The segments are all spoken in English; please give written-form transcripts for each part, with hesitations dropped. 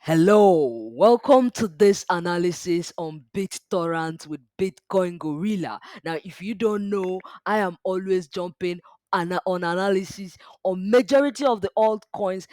Hello, welcome to this analysis on Bittorrent with Bitcoin Gorilla. Now, if you don't know, I am always jumping on analysis on majority of the altcoins,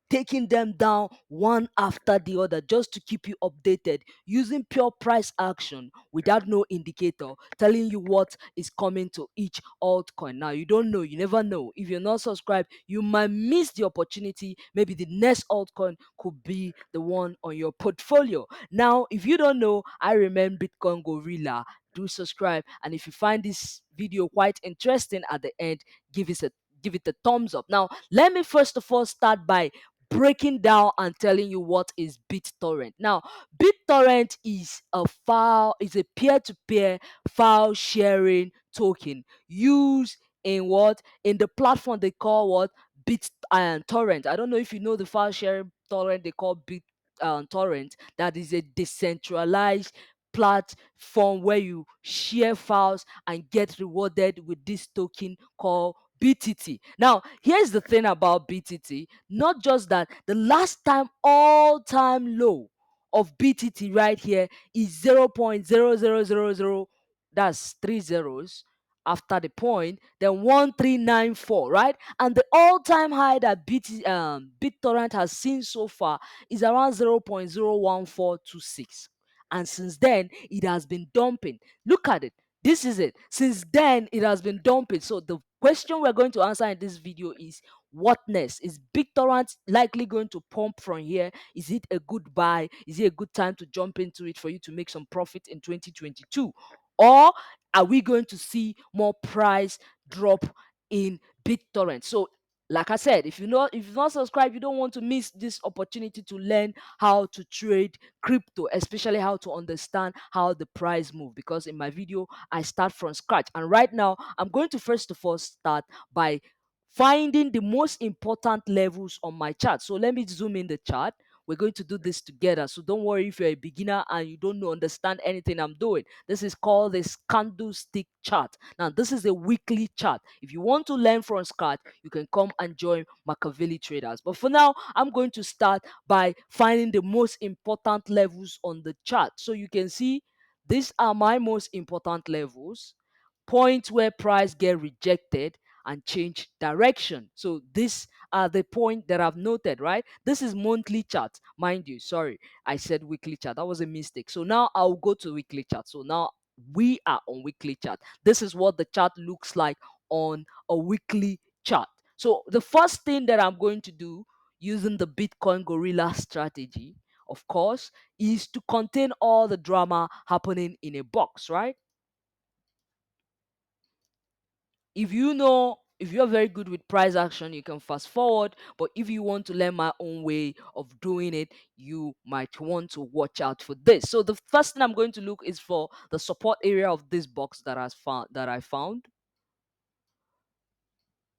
taking them down one after the other just to keep you updated using pure price action without no indicator telling you what is coming to each altcoin. Now, you don't know, you never know. If you're not subscribed, you might miss the opportunity. Maybe the next altcoin could be the one on your portfolio. Now, if you don't know, I remain Bitcoin Gorilla. Do subscribe, and if you find this video quite interesting at the end, give it a thumbs up. Now, let me first of all start by breaking down and telling you what is BitTorrent. Now, BitTorrent is a peer-to-peer file sharing token used in what in the platform they call what Bit and Torrent. I don't know if you know the file sharing torrent they call Bit Torrent. That is a decentralized platform where you share files and get rewarded with this token called BTT. Now, here's the thing about BTT. Not just that, the last time all-time low of BTT right here is 0.0000, that's three zeros after the point, then 1394, right? And the all-time high that BitTorrent has seen so far is around 0.01426. And since then, it has been dumping. Look at it. This is it. Since then, it has been dumping. So the question we're going to answer in this video is what next? Is BitTorrent likely going to pump from here? Is it a good buy? Is it a good time to jump into it for you to make some profit in 2022? Or are we going to see more price drop in BitTorrent? So like I said, if you've not subscribed, you don't want to miss this opportunity to learn how to trade crypto, especially how to understand how the price move. Because in my video, I start from scratch. And right now, I'm going to first of all start by finding the most important levels on my chart. So let me zoom in the chart. We're going to do this together. So don't worry if you're a beginner and you don't know, understand anything I'm doing. This is called this candlestick chart. Now, this is a weekly chart. If you want to learn from scratch, you can come and join Makaveli traders. But for now, I'm going to start by finding the most important levels on the chart. So you can see these are my most important levels, points where price get rejected and change direction. So these are the point that I've noted, right? This is monthly chart, mind you. Sorry, I said weekly chart. That was a mistake. So now I'll go to weekly chart. So now we are on weekly chart. This is what the chart looks like on a weekly chart. So the first thing that I'm going to do using the Bitcoin Gorilla strategy, of course, is to contain all the drama happening in a box, right? If you're very good with price action, you can fast forward. But if you want to learn my own way of doing it, you might want to watch out for this. So the first thing I'm going to look is for the support area of this box that I found.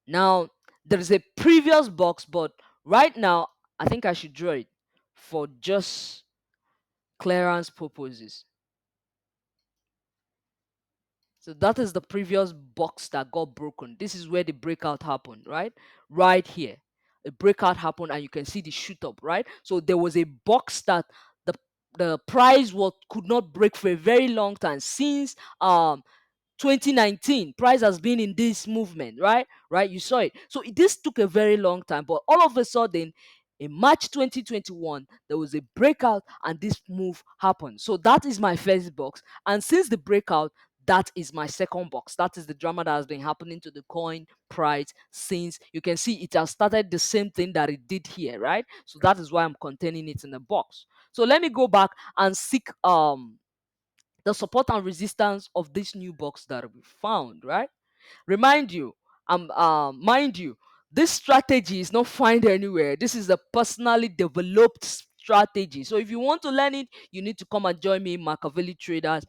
Now there's a previous box, but right now I think I should draw it for just clearance purposes. So that is the previous box that got broken. This is where the breakout happened, right? Right here. A breakout happened and you can see the shoot up, right? So there was a box that the the price could not break for a very long time since 2019. Price has been in this movement, right, you saw it. So this took a very long time, but all of a sudden in March 2021 there was a breakout and this move happened. So that is my first box, and since the breakout, that is my second box. That is the drama that has been happening to the coin price since. You can see it has started the same thing that it did here, right? So that is why I'm containing it in a box. So let me go back and seek the support and resistance of this new box that we found, right? Remind you, mind you, this strategy is not found anywhere. This is a personally developed strategy. So if you want to learn it, you need to come and join me in Makaveli Traders.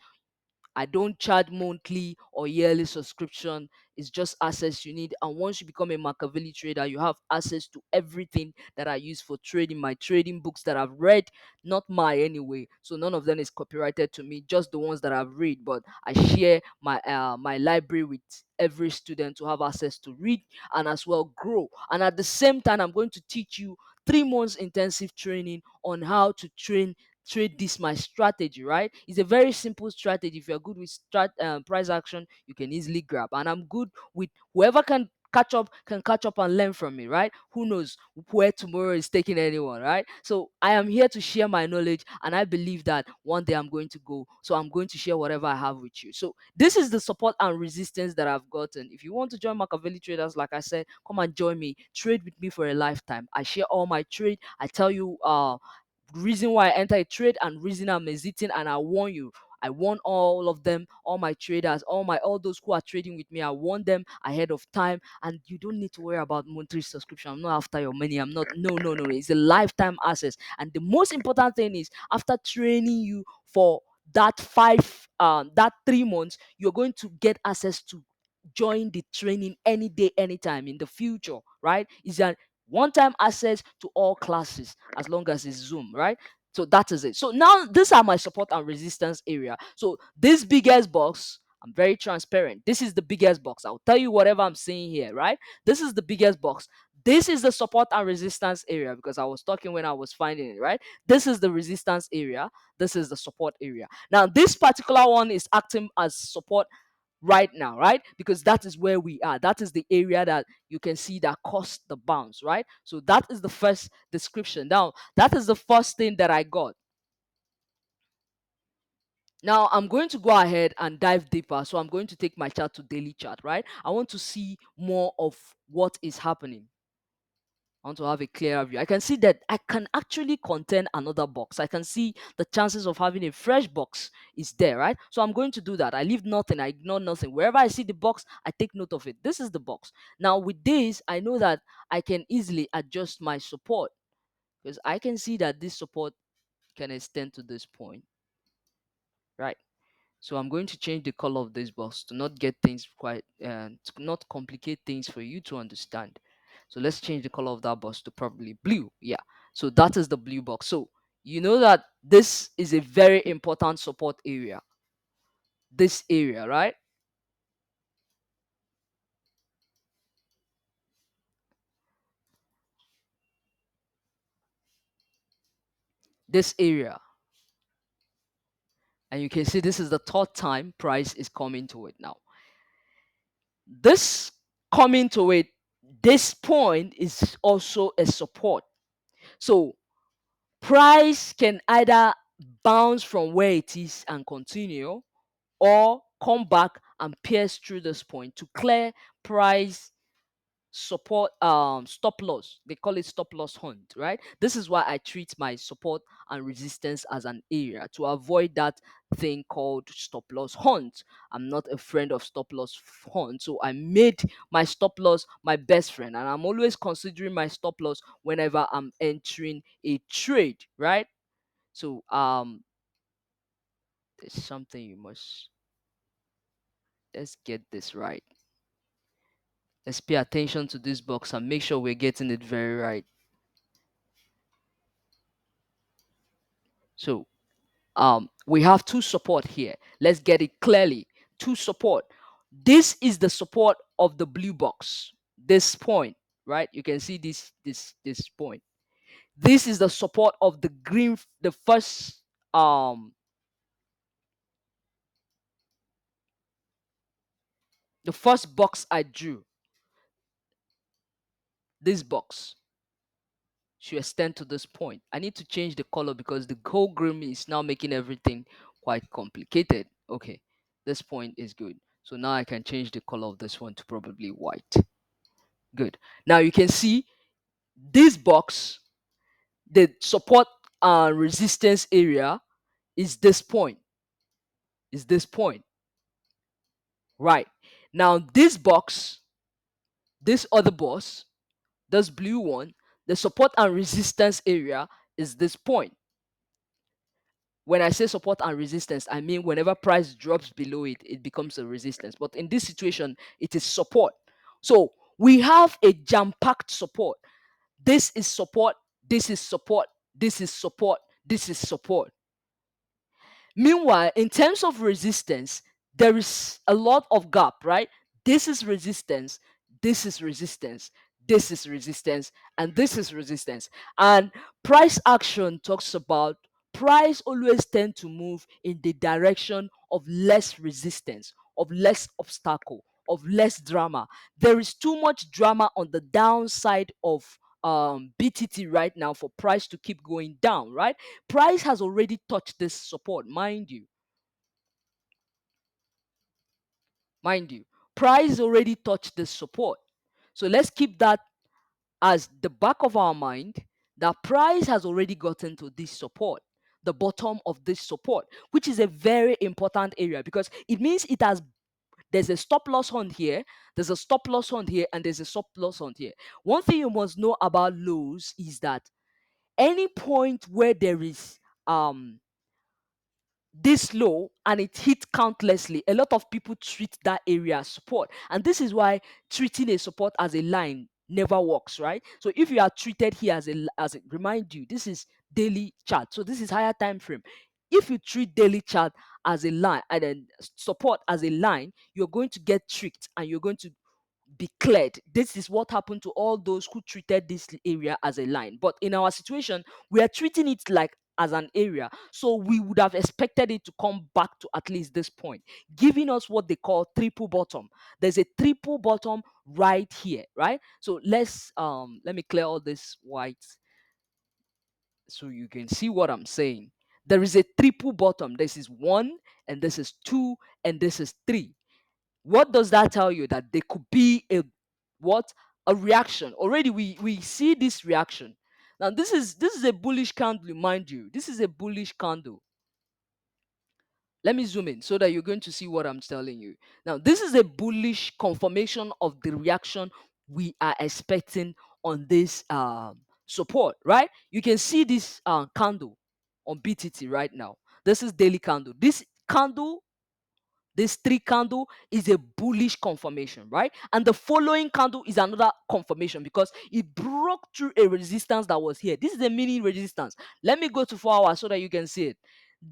I don't charge monthly or yearly subscription. It's just access you need. And once you become a Makaveli trader, you have access to everything that I use for trading. My trading books that I've read, not my anyway. So none of them is copyrighted to me, just the ones that I've read. But I share my library with every student to have access to read and as well grow. And at the same time, I'm going to teach you 3 months intensive training on how to trade this my strategy, right? It's a very simple strategy. If you're good with price action, you can easily grab, and I'm good with whoever can catch up and learn from me, right? Who knows where tomorrow is taking anyone, right? So I am here to share my knowledge, and I believe that one day I'm going to go, so I'm going to share whatever I have with you. So this is the support and resistance that I've gotten. If you want to join Makaveli traders, like I said, come and join me, trade with me for a lifetime. I share all my trade. I tell you reason why I enter a trade and reason I'm exiting, and I warn you. I warn all of them, all my traders, all those who are trading with me. I warn them ahead of time, and you don't need to worry about monthly subscription. I'm not after your money. I'm not. No, no, no. It's a lifetime access, and the most important thing is after training you for that 3 months, you're going to get access to join the training any day, anytime in the future, right? It's a one-time access to all classes as long as it's Zoom, right? So that is it. So now these are my support and resistance area. So this biggest box, I'm very transparent. This is the biggest box. I'll tell you whatever I'm saying here, right? This is the biggest box. This is the support and resistance area, because I was talking when I was finding it, right? This is the resistance area. This is the support area. Now, this particular one is acting as support right now, right? Because that is where we are. That is the area that you can see that caused the bounce, right? So that is the first description. Now, that is the first thing that I got. Now, I'm going to go ahead and dive deeper. So I'm going to take my chart to daily chart, right? I want to see more of what is happening. I want to have a clearer view. I can see that I can actually contain another box. I can see the chances of having a fresh box is there, right? So I'm going to do that. I leave nothing. I ignore nothing. Wherever I see the box, I take note of it. This is the box. Now with this, I know that I can easily adjust my support, because I can see that this support can extend to this point, right? So I'm going to change the color of this box to not get things quite, to not complicate things for you to understand. So let's change the color of that box to probably blue. Yeah. So that is the blue box. So you know that this is a very important support area. This area, right? This area. And you can see this is the third time price is coming to it now. This coming to it, this point is also a support. So price can either bounce from where it is and continue, or come back and pierce through this point to clear price support, stop loss. They call it stop loss hunt, right? This is why I treat my support and resistance as an area to avoid that thing called stop loss hunt. I'm not a friend of stop loss hunt, so I made my stop loss my best friend, and I'm always considering my stop loss whenever I'm entering a trade, right? So there's something you must, let's get this right. Let's pay attention to this box and make sure we're getting it very right. So we have two support here. Let's get it clearly. Two support. This is the support of the blue box. This point, right? You can see this point. This is the support of the green, the first um the first box I drew. This box should extend to this point. I need to change the color because the whole green is now making everything quite complicated. Okay, this point is good. So now I can change the color of this one to probably white. Good. Now you can see this box, the support and resistance area is this point. Is this point. Right. Now this box, this other box, this blue one, the support and resistance area is this point. When I say support and resistance, I mean whenever price drops below it, it becomes a resistance. But in this situation, it is support. So we have a jam-packed support. This is support, this is support, this is support, this is support. Meanwhile, in terms of resistance, there is a lot of gap, right? This is resistance, this is resistance, this is resistance, and this is resistance. And price action talks about price always tend to move in the direction of less resistance, of less obstacle, of less drama. There is too much drama on the downside of BTT right now for price to keep going down, right? Price has already touched this support, mind you. Mind you, price already touched this support. So let's keep that as the back of our mind, that price has already gotten to this support, the bottom of this support, which is a very important area because it means it has, there's a stop loss on here, there's a stop loss on here, and there's a stop loss on here. One thing you must know about lows is that any point where there is this low and it hit countlessly, a lot of people treat that area as support, and this is why treating a support as a line never works, right? So if you are treated here as a remind you, this is daily chart, so this is higher time frame. If you treat daily chart as a line and then support as a line, you're going to get tricked and you're going to be cleared. This is what happened to all those who treated this area as a line. But in our situation, we are treating it like as an area. So we would have expected it to come back to at least this point, giving us what they call triple bottom. There's a triple bottom right here, right? So let me clear all this white so you can see what I'm saying. There is a triple bottom. This is one, and this is two, and this is three. What does that tell you? That there could be a what? A reaction. Already we see this reaction. Now this is a bullish candle, mind you. This is a bullish candle. Let me zoom in so that you're going to see what I'm telling you. Now, this is a bullish confirmation of the reaction we are expecting on this support, right? You can see this candle on BTT right now. This is daily candle. This three candle is a bullish confirmation, right? And the following candle is another confirmation because it broke through a resistance that was here. This is a mini resistance. Let me go to 4 hours so that you can see it.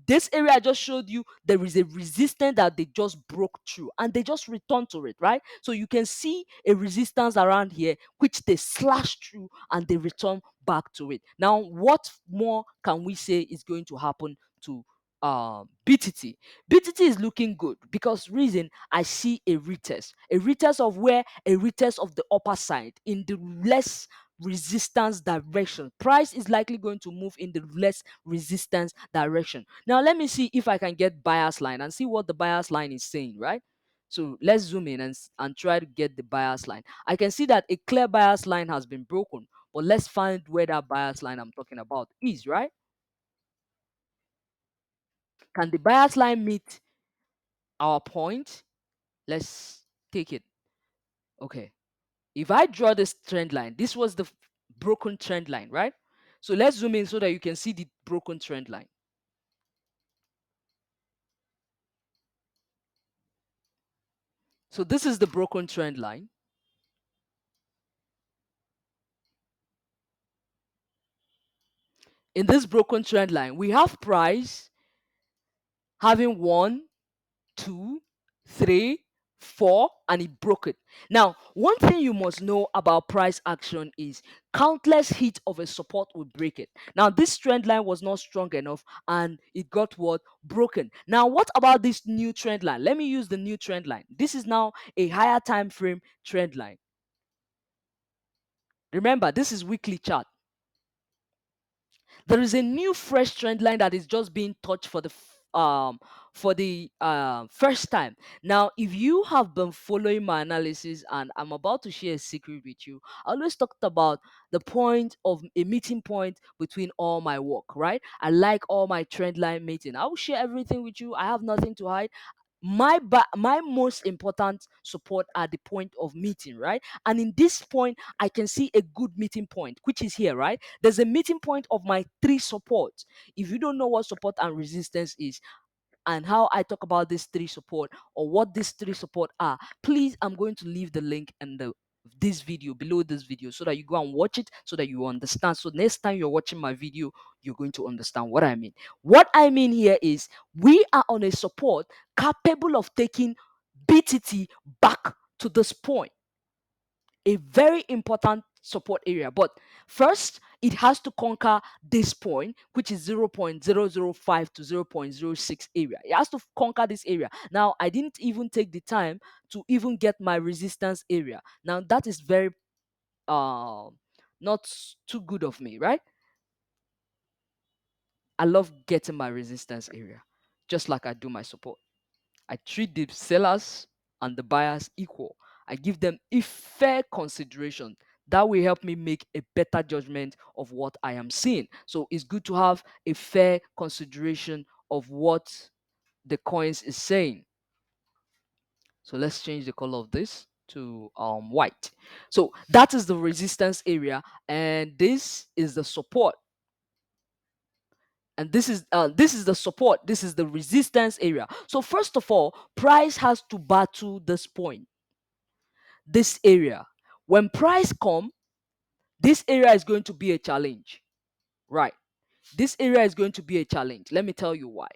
This area I just showed you, there is a resistance that they just broke through and they just returned to it, right? So you can see a resistance around here which they slashed through and they return back to it. Now, what more can we say is going to happen to BTT? BTT is looking good because reason, I see a retest of where, a retest of the upper side in the less resistance direction. Price is likely going to move in the less resistance direction. Now let me see if I can get bias line and see what the bias line is saying, right? So let's zoom in and try to get the bias line. I can see that a clear bias line has been broken, but let's find where that bias line I'm talking about is, right? Can the bias line meet our point? Let's take it. Okay. If I draw this trend line, this was the broken trend line, right? So let's zoom in so that you can see the broken trend line. So this is the broken trend line. In this broken trend line, we have price having 1, 2, 3, 4, and it broke it. Now, one thing you must know about price action is countless hit of a support will break it. Now, this trend line was not strong enough and it got what? Broken. Now, what about this new trend line? Let me use the new trend line. This is now a higher time frame trend line. Remember, this is weekly chart. There is a new fresh trend line that is just being touched for the first time. Now, if you have been following my analysis, and I'm about to share a secret with you, I always talked about the point of a meeting point between all my work, right? I like all my trend line meeting. I will share everything with you. I have nothing to hide. My most important support at the point of meeting, right? And in this point I can see a good meeting point, which is here, right? There's a meeting point of my three supports. If you don't know what support and resistance is and how I talk about these three support or what these three support are, please, I'm going to leave the link in the this video, below this video, so that you go and watch it so that you understand. So next time you're watching my video, you're going to understand what I mean. What I mean here is we are on a support capable of taking BTT back to this point, a very important support area. But first, it has to conquer this point, which is 0.005 to 0.06 area. It has to conquer this area. Now, I didn't even take the time to even get my resistance area. Now, that is very uh, not too good of me, right? I love getting my resistance area, just like I do my support. I treat the sellers and the buyers equal. I give them a fair consideration. That will help me make a better judgment of what I am seeing. So it's good to have a fair consideration of what the coins is saying. So let's change the color of this to white. So that is the resistance area, and this is the support. And this is the support, this is the resistance area. So first of all, price has to battle this point, this area. When price come, this area is going to be a challenge, right? This area is going to be a challenge. Let me tell you why.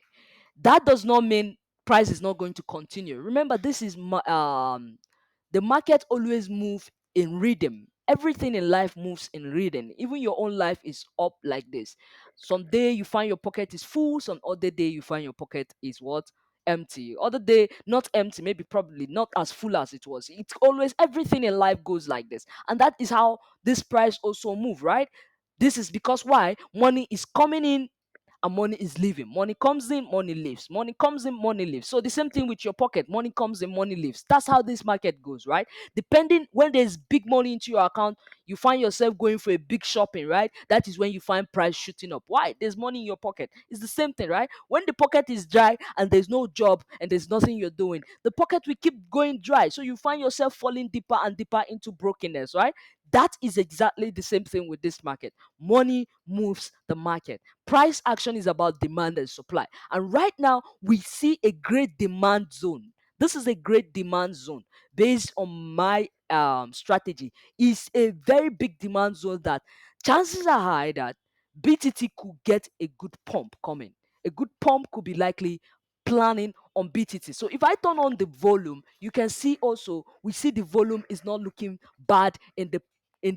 That does not mean price is not going to continue. Remember, this is the market always move in rhythm. Everything in life moves in rhythm. Even your own life is up like this. Some day you find your pocket is full, some other day you find your pocket is what? Empty. Other day not empty, maybe probably not as full as it was. It's always, everything in life goes like this. And that is how this price also move, right? This is because why? Money is coming in and money is leaving. Money comes in, money leaves. Money comes in, money leaves. So the same thing with your pocket. Money comes in, money leaves. That's how this market goes, right? Depending, when there's big money into your account, you find yourself going for a big shopping, right? That is when you find price shooting up. Why? There's money in your pocket. It's the same thing, right? When the pocket is dry and there's no job and there's nothing you're doing, the pocket will keep going dry. So you find yourself falling deeper and deeper into brokenness, right? That is exactly the same thing with this market. Money moves the market. Price action is about demand and supply. And right now, we see a great demand zone. This is a great demand zone based on my strategy. Is a very big demand zone that chances are high that BTT could get a good pump coming. A good pump could be likely planning on BTT. So if I turn on the volume, you can see also, we see the volume is not looking bad in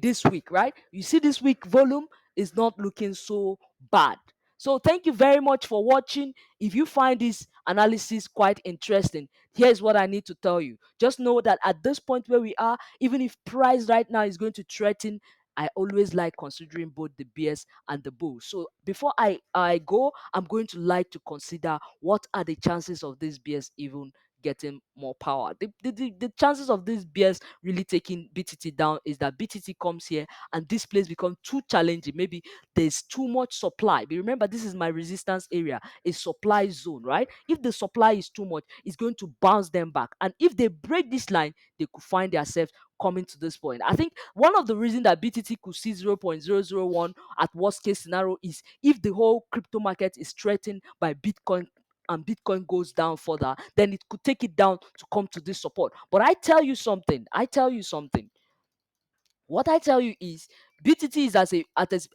this week, right? You see this week volume is not looking so bad. So thank you very much for watching. If you find this analysis quite interesting, here's what I need to tell you. Just know that at this point where we are, even if price right now is going to threaten, I always like considering both the bears and the bulls. So before I go, I'm going to like to consider what are the chances of these bears even getting more power. The chances of these bears really taking BTT down is that BTT comes here and this place becomes too challenging. Maybe there's too much supply. But remember, this is my resistance area, a supply zone, right? If the supply is too much, it's going to bounce them back. And if they break this line, they could find themselves coming to this point. I think one of the reasons that BTT could see 0.001 at worst case scenario is if the whole crypto market is threatened by Bitcoin and Bitcoin goes down further, then it could take it down to come to this support. But I tell you something, what I tell you is BTT is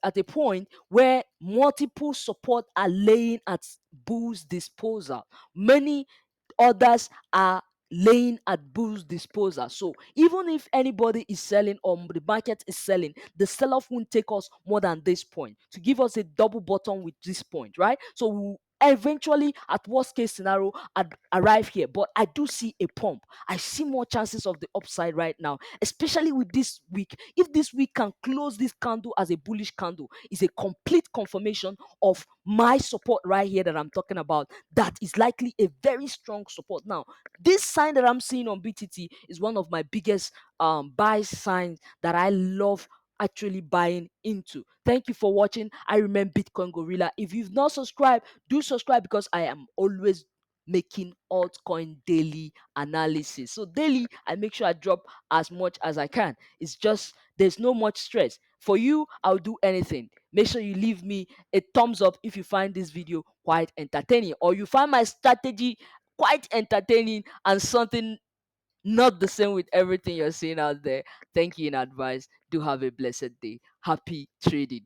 at a point where multiple support are laying at Bull's disposal. Many others are laying at Bull's disposal. So even if anybody is selling or the market is selling, the sell-off won't take us more than this point to give us a double bottom with this point, right? So we'll eventually, at worst case scenario, arrive here. But I do see a pump. I see more chances of the upside right now, especially with this week. If this week can close this candle as a bullish candle, is a complete confirmation of my support right here that I'm talking about. That is likely a very strong support. Now, this sign that I'm seeing on BTT is one of my biggest buy signs that I love actually buying into. Thank you for watching. I remain Bitcoin Gorilla. If you've not subscribed, do subscribe because I am always making altcoin daily analysis. So daily, I make sure I drop as much as I can. It's just there's no much stress. For you, I'll do anything. Make sure you leave me a thumbs up if you find this video quite entertaining, or you find my strategy quite entertaining and something not the same with everything you're seeing out there. Thank you in advance. Do have a blessed day. Happy trading.